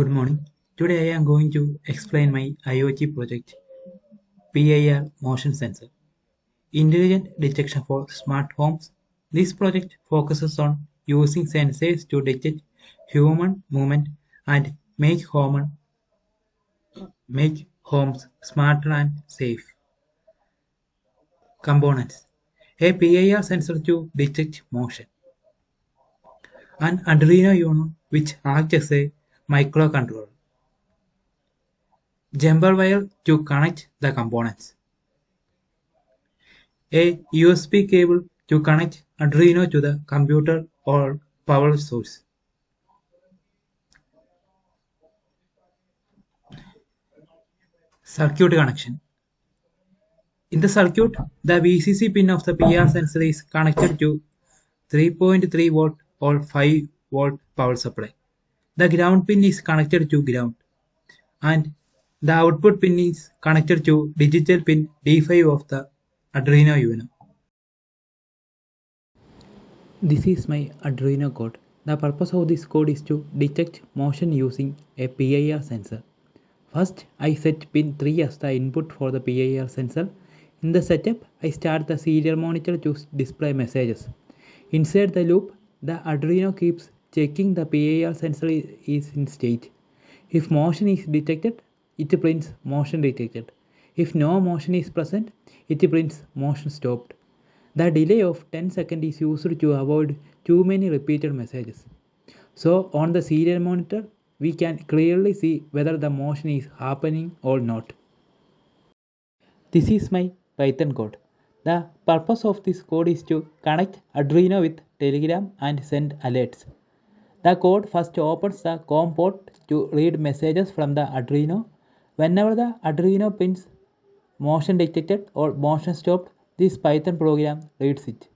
Good morning. Today I am going to explain my IoT project PIR motion sensor intelligent detection for smart homes. This project focuses on using sensors to detect human movement and make homes smarter and safe. Components: a PIR sensor to detect motion, an Arduino Uno which acts as a microcontroller, jumper wire to connect the components, a USB cable to connect Arduino to the computer or power source. Circuit connection. In the circuit, the VCC pin of the PR sensor is connected to 3.3 volt or 5-volt power supply. The ground pin is connected to ground, and the output pin is connected to digital pin D5 of the Arduino Uno. This is my Arduino code. The purpose of this code is to detect motion using a PIR sensor. First, I set pin 3 as the input for the PIR sensor. In the setup, I start the serial monitor to display messages. Inside the loop, the Arduino keeps checking the PIR sensor is in state. If motion is detected, it prints motion detected. If no motion is present, it prints motion stopped. The delay of 10 seconds is used to avoid too many repeated messages. So on the serial monitor, we can clearly see whether the motion is happening or not. This is my Python code. The purpose of this code is to connect Arduino with Telegram and send alerts. The code first opens the COM port to read messages from the Arduino. Whenever the Arduino pins motion detected or motion stopped, this Python program reads it.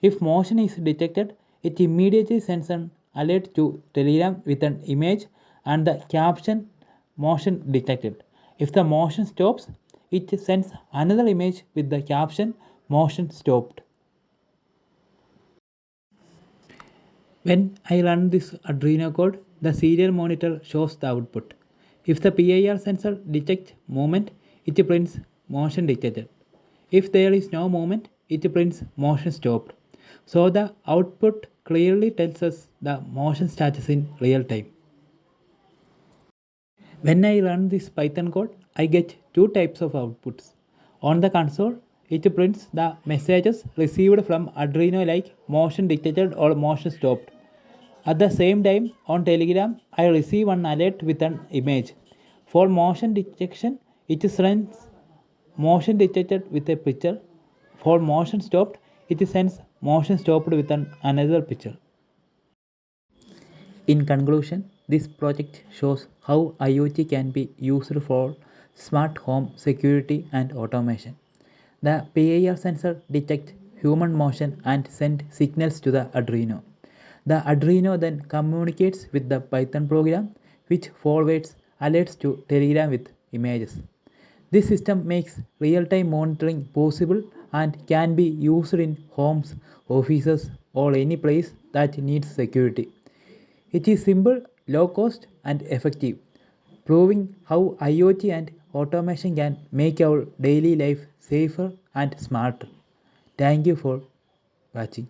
If motion is detected, it immediately sends an alert to Telegram with an image and the caption motion detected. If the motion stops, it sends another image with the caption motion stopped. When I run this Arduino code, the serial monitor shows the output. If the PIR sensor detects movement, it prints motion detected. If there is no movement, it prints motion stopped. So the output clearly tells us the motion status in real time. When I run this Python code, I get two types of outputs. On the console, it prints the messages received from Arduino like motion detected or motion stopped. At the same time, on Telegram, I receive an alert with an image. For motion detection, it sends motion detected with a picture. For motion stopped, it sends motion stopped with another picture. In conclusion, this project shows how IoT can be used for smart home security and automation. The PIR sensor detects human motion and sends signals to the Arduino. The Arduino then communicates with the Python program, which forwards alerts to Telegram with images. This system makes real-time monitoring possible and can be used in homes, offices, or any place that needs security. It is simple, low cost, and effective, proving how IoT and automation can make our daily life safer and smarter. Thank you for watching.